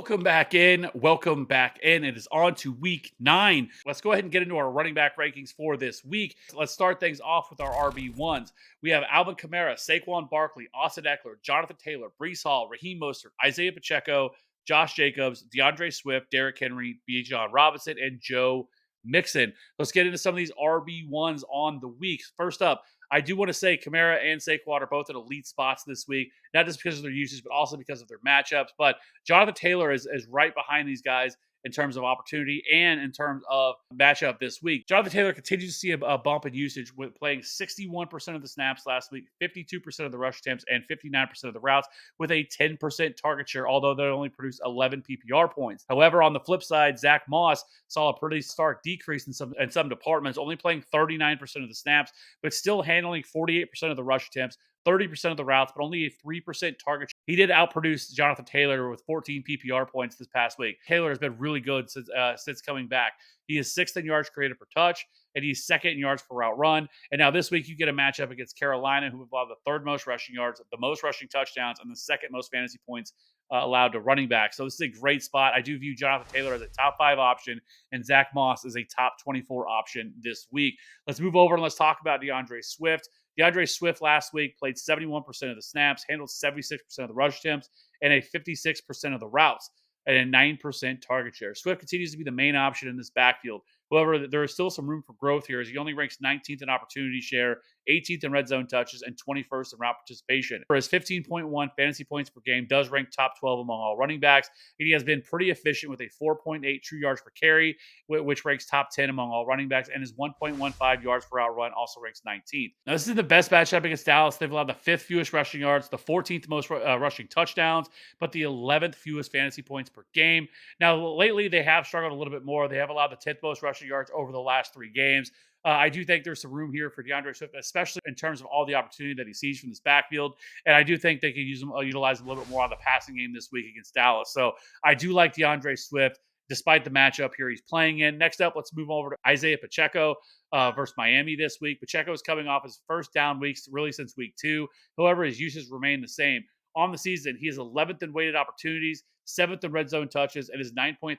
Welcome back in. Welcome back in. It is on to week 9. Let's go ahead and get into our running back rankings for this week. Let's start things off with our RB1s. We have Alvin Kamara, Saquon Barkley, Austin Eckler, Jonathan Taylor, Brees Hall, Raheem Mostert, Isaiah Pacheco, Josh Jacobs, DeAndre Swift, Derrick Henry, B. John Robinson, and Joe Mixon. Let's get into some of these RB1s on the week. First up, I do want to say Kamara and Saquon are both in elite spots this week, not just because of their usage, but also because of their matchups. But Jonathan Taylor is right behind these guys in terms of opportunity and in terms of matchup this week. Jonathan Taylor continues to see a bump in usage with playing 61% of the snaps last week, 52% of the rush attempts, and 59% of the routes with a 10% target share, although they only produced 11 PPR points. However, on the flip side, Zach Moss saw a pretty stark decrease in some departments, only playing 39% of the snaps, but still handling 48% of the rush attempts, 30% of the routes, but only a 3% target. He did outproduce Jonathan Taylor with 14 PPR points this past week. Taylor has been really good since coming back. He is sixth in yards created per touch, and he's second in yards per route run. And now this week you get a matchup against Carolina, who have allowed the third most rushing yards, the most rushing touchdowns, and the second most fantasy points allowed to running back. So this is a great spot. I do view Jonathan Taylor as a top 5 option, and Zach Moss is a top 24 option this week. Let's move over and let's talk about DeAndre Swift. DeAndre Swift last week played 71% of the snaps, handled 76% of the rush attempts, and a 56% of the routes, and a 9% target share. Swift continues to be the main option in this backfield. However, there is still some room for growth here as he only ranks 19th in opportunity share, 18th in red zone touches, and 21st in route participation. For his 15.1 fantasy points per game, does rank top 12 among all running backs. He has been pretty efficient with a 4.8 true yards per carry, which ranks top 10 among all running backs, and his 1.15 yards per out run also ranks 19th. Now, this is the best matchup against Dallas. They've allowed the 5th fewest rushing yards, the 14th most rushing touchdowns, but the 11th fewest fantasy points per game. Now, lately, they have struggled a little bit more. They have allowed the 10th most rushing yards over the last 3 games. I do think there's some room here for DeAndre Swift, especially in terms of all the opportunity that he sees from this backfield. And I do think they could utilize him a little bit more on the passing game this week against Dallas. So I do like DeAndre Swift, despite the matchup here he's playing in. Next up, let's move over to Isaiah Pacheco versus Miami this week. Pacheco is coming off his first down weeks really since week 2. However, his uses remain the same. On the season, he is 11th in weighted opportunities, 7th in red zone touches, and his 9.3%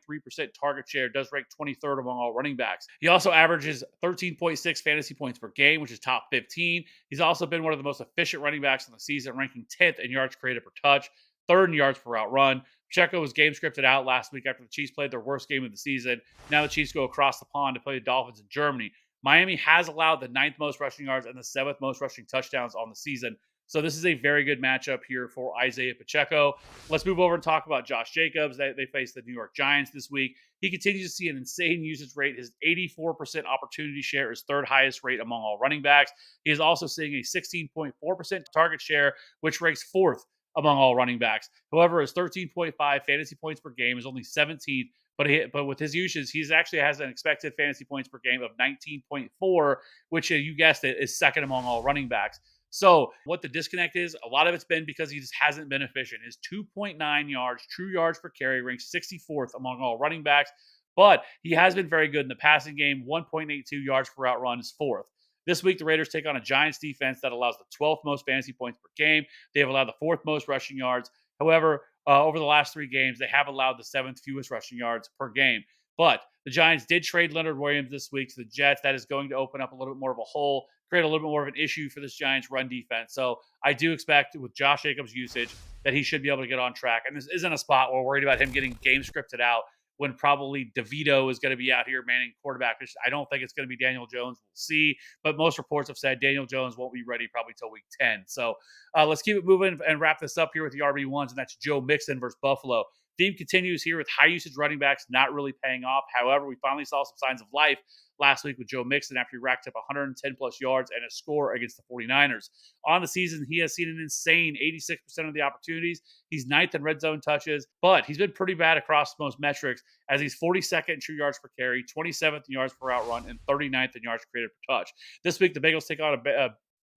target share does rank 23rd among all running backs. He also averages 13.6 fantasy points per game, which is top 15. He's also been one of the most efficient running backs in the season, ranking 10th in yards created per touch, 3rd in yards per out run. Pacheco was game scripted out last week after the Chiefs played their worst game of the season. Now the Chiefs go across the pond to play the Dolphins in Germany. Miami has allowed the 9th most rushing yards and the 7th most rushing touchdowns on the season. So this is a very good matchup here for Isaiah Pacheco. Let's move over and talk about Josh Jacobs. They face the New York Giants this week. He continues to see an insane usage rate. His 84% opportunity share is 3rd highest rate among all running backs. He is also seeing a 16.4% target share, which ranks 4th among all running backs. However, his 13.5 fantasy points per game is only 17th. But with his usage, he's actually has an expected fantasy points per game of 19.4, which you guessed it is 2nd among all running backs. So what the disconnect is, a lot of it's been because he just hasn't been efficient. His 2.9 yards, true yards per carry, ranks 64th among all running backs, but he has been very good in the passing game. 1.82 yards per out run is 4th. This week, the Raiders take on a Giants defense that allows the 12th most fantasy points per game. They have allowed the 4th most rushing yards. However, over the last 3 games, they have allowed the 7th fewest rushing yards per game. But the Giants did trade Leonard Williams this week to the Jets. That is going to open up a little bit more of a hole, create a little bit more of an issue for this Giants run defense. So I do expect with Josh Jacobs' usage that he should be able to get on track. And this isn't a spot where we're worried about him getting game scripted out when probably DeVito is going to be out here manning quarterback. I don't think it's going to be Daniel Jones. We'll see. But most reports have said Daniel Jones won't be ready probably till week 10. So let's keep it moving and wrap this up here with the RB1s, and that's Joe Mixon versus Buffalo. Theme continues here with high usage running backs not really paying off. However, we finally saw some signs of life last week with Joe Mixon after he racked up 110 plus yards and a score against the 49ers. On the season, he has seen an insane 86% of the opportunities. He's 9th in red zone touches, but he's been pretty bad across most metrics as he's 42nd in true yards per carry, 27th in yards per out run, and 39th in yards created per touch. This week, the Bengals take on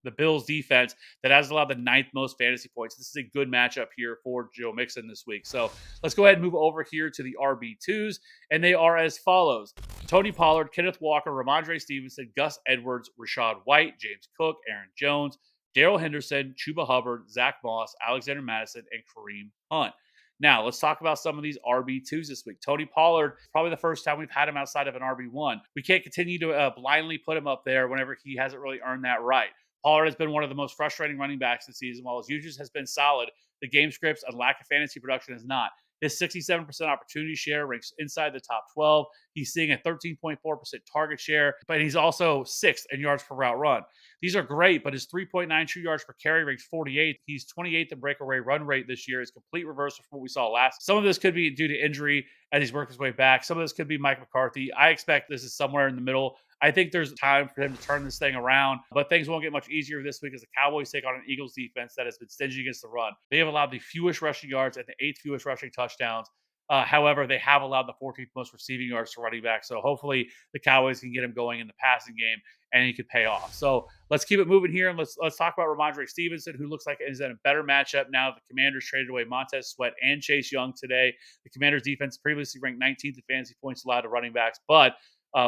the Bills defense that has allowed the 9th most fantasy points. This is a good matchup here for Joe Mixon this week. So let's go ahead and move over here to the RB2s, and they are as follows. Tony Pollard, Kenneth Walker, Ramondre Stevenson, Gus Edwards, Rashad White, James Cook, Aaron Jones, Darrell Henderson, Chuba Hubbard, Zach Moss, Alexander Madison, and Kareem Hunt. Now, let's talk about some of these RB2s this week. Tony Pollard, probably the first time we've had him outside of an RB1. We can't continue to blindly put him up there whenever he hasn't really earned that right. Pollard has been one of the most frustrating running backs this season. While his usage has been solid, the game scripts and lack of fantasy production is not. His 67% opportunity share ranks inside the top 12. He's seeing a 13.4% target share, but he's also sixth in yards per route run. These are great, but his 3.92 yards per carry ranks 48th. He's 28th in breakaway run rate this year. Is complete reversal from what we saw last. Some of this could be due to injury as he's worked his way back. Some of this could be Mike McCarthy. I expect this is somewhere in the middle. I think there's time for him to turn this thing around, but things won't get much easier this week as the Cowboys take on an Eagles defense that has been stingy against the run. They have allowed the fewest rushing yards and the eighth fewest rushing touchdowns. However, they have allowed the 14th most receiving yards to running back. So hopefully the Cowboys can get him going in the passing game and he could pay off. So let's keep it moving here and let's talk about Ramondre Stevenson, who looks like is in a better matchup now. The Commanders traded away Montez Sweat and Chase Young today. The Commanders defense previously ranked 19th in fantasy points allowed to running backs, but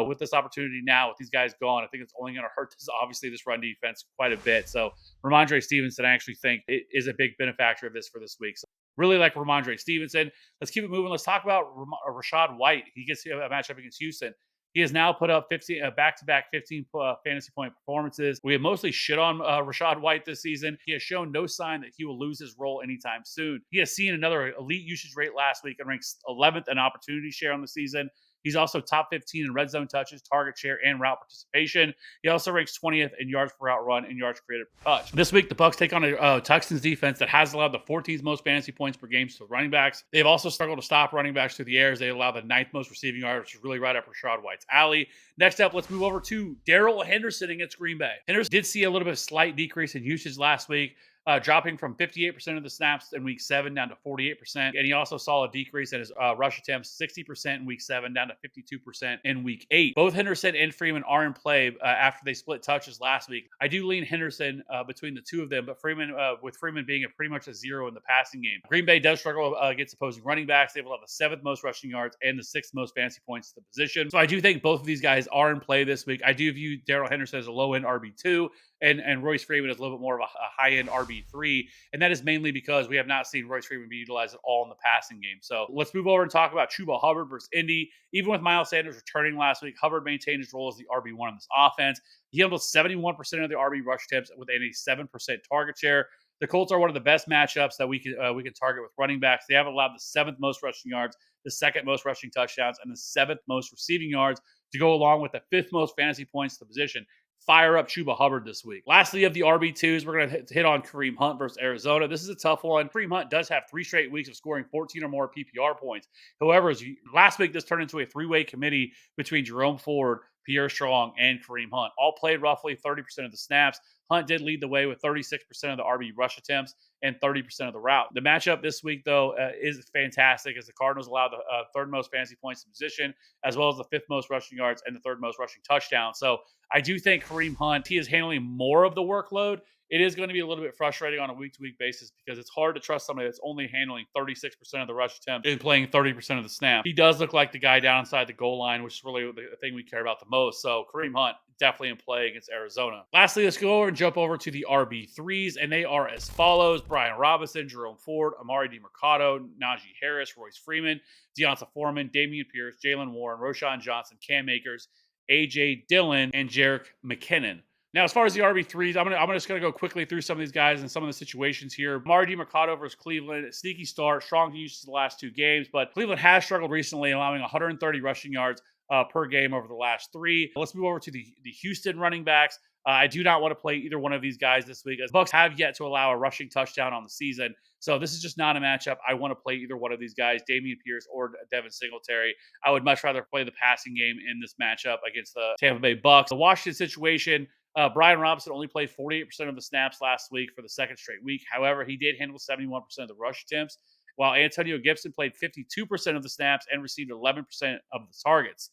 with this opportunity now, with these guys gone, I think it's only going to hurt this run defense quite a bit. So Ramondre Stevenson, I actually think it is a big benefactor of this for this week. So really like Ramondre Stevenson. Let's keep it moving. Let's talk about Rachaad White. He gets a matchup against Houston. He has now put up 15 back-to-back 15 fantasy point performances. We have mostly shit on Rachaad White this season. He has shown no sign that he will lose his role anytime soon. He has seen another elite usage rate last week and ranks 11th in opportunity share on the season. He's also top 15 in red zone touches, target share, and route participation. He also ranks 20th in yards per route run and yards created per touch. This week, the Bucs take on a Texans defense that has allowed the 14th most fantasy points per game to running backs. They've also struggled to stop running backs through the air as they allow the 9th most receiving yards, which is really right up Rachaad White's alley. Next up, let's move over to Darrell Henderson against Green Bay. Henderson did see a little bit of slight decrease in usage last week. Dropping from 58% of the snaps in week 7 down to 48%. And he also saw a decrease in his rush attempts, 60% in week 7 down to 52% in week 8. Both Henderson and Freeman are in play after they split touches last week. I do lean Henderson between the two of them, but Freeman, with Freeman being pretty much a zero in the passing game. Green Bay does struggle against opposing running backs. They will have the 7th most rushing yards and the 6th most fantasy points to the position. So I do think both of these guys are in play this week. I do view Darrell Henderson as a low-end RB2. And Royce Freeman is a little bit more of a high-end RB3. And that is mainly because we have not seen Royce Freeman be utilized at all in the passing game. So let's move over and talk about Chuba Hubbard versus Indy. Even with Miles Sanders returning last week, Hubbard maintained his role as the RB1 in this offense. He handled 71% of the RB rush attempts with a 7% target share. The Colts are one of the best matchups that we can target with running backs. They have allowed the 7th most rushing yards, the 2nd most rushing touchdowns, and the 7th most receiving yards to go along with the 5th most fantasy points to the position. Fire up Chuba Hubbard this week. Lastly, of the RB2s, we're going to hit on Kareem Hunt versus Arizona. This is a tough one. Kareem Hunt does have 3 straight weeks of scoring 14 or more PPR points. However, last week, this turned into a 3-way committee between Jerome Ford, Pierre Strong, and Kareem Hunt. All played roughly 30% of the snaps. Hunt did lead the way with 36% of the RB rush attempts and 30% of the route. The matchup this week, though, is fantastic as the Cardinals allow the 3rd most fantasy points in position, as well as the 5th most rushing yards and the 3rd most rushing touchdowns. So I do think Kareem Hunt, he is handling more of the workload. It is going to be a little bit frustrating on a week-to-week basis because it's hard to trust somebody that's only handling 36% of the rush attempt and playing 30% of the snap. He does look like the guy down inside the goal line, which is really the thing we care about the most. So Kareem Hunt, definitely in play against Arizona. Lastly, let's go over and jump over to the RB3s, and they are as follows: Brian Robinson, Jerome Ford, Amari DiMercato, Najee Harris, Royce Freeman, Deonta Foreman, Dameon Pierce, Jalen Warren, Roshan Johnson, Cam Akers, A.J. Dillon, and Jerick McKinnon. Now, as far as the RB3s, I'm just going to go quickly through some of these guys and some of the situations here. Amari DiMercato versus Cleveland, sneaky start, strong usage the last 2 games, but Cleveland has struggled recently, allowing 130 rushing yards per game over the last 3. Let's move over to the Houston running backs. I do not want to play either one of these guys this week, as Bucs have yet to allow a rushing touchdown on the season. So this is just not a matchup. I want to play either one of these guys, Dameon Pierce or Devin Singletary. I would much rather play the passing game in this matchup against the Tampa Bay Bucs. The Washington situation, Brian Robinson only played 48% of the snaps last week for the 2nd straight week. However, he did handle 71% of the rush attempts, while Antonio Gibson played 52% of the snaps and received 11% of the targets.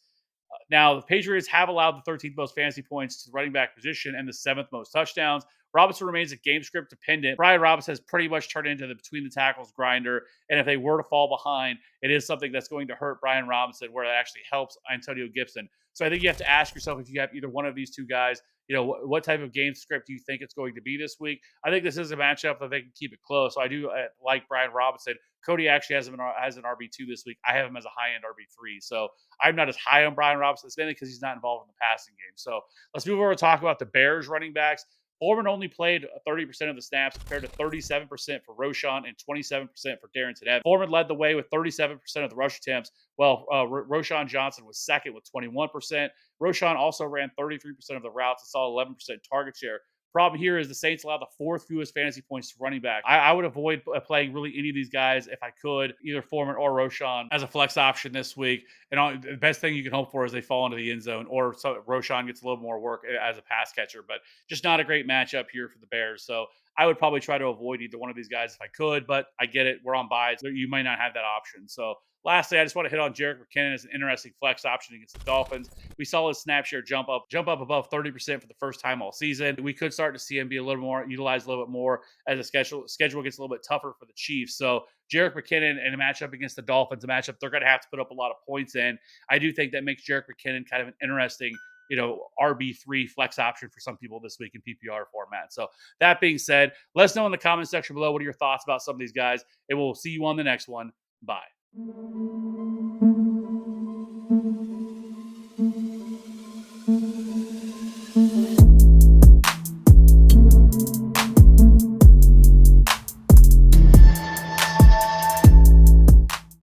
Now, the Patriots have allowed the 13th most fantasy points to the running back position and the 7th most touchdowns. Robinson remains a game script dependent. Brian Robinson has pretty much turned into the between the tackles grinder. And if they were to fall behind, it is something that's going to hurt Brian Robinson, where it actually helps Antonio Gibson. So I think you have to ask yourself if you have either one of these two guys what type of game script do you think it's going to be this week? I think this is a matchup that they can keep it close. So I do like Brian Robinson. Cody actually has an RB2 this week. I have him as a high end RB3. So I'm not as high on Brian Robinson. It's mainly because he's not involved in the passing game. So let's move over and talk about the Bears running backs. Foreman only played 30% of the snaps compared to 37% for Roschon and 27% for Darrington Evans. Foreman led the way with 37% of the rush attempts, while Roschon Johnson was second with 21%. Roschon also ran 33% of the routes and saw 11% target share. Problem here is the Saints allow the fourth fewest fantasy points to running back. I would avoid playing really any of these guys if I could, either Foreman or Roschon as a flex option this week. And the best thing you can hope for is they fall into the end zone, or so Roschon gets a little more work as a pass catcher. But just not a great matchup here for the Bears. So I would probably try to avoid either one of these guys if I could, but I get it. We're on buys. You might not have that option. So lastly, I just want to hit on Jerick McKinnon as an interesting flex option against the Dolphins. We saw his snap share jump up above 30% for the first time all season. We could start to see him be a little more utilized a little bit more as the schedule gets a little bit tougher for the Chiefs. So Jerick McKinnon in a matchup against the Dolphins, a matchup they're going to have to put up a lot of points in. I do think that makes Jerick McKinnon kind of an interesting RB3 flex option for some people this week in PPR format. So that being said, let us know in the comment section below what are your thoughts about some of these guys, and we'll see you on the next one. Bye.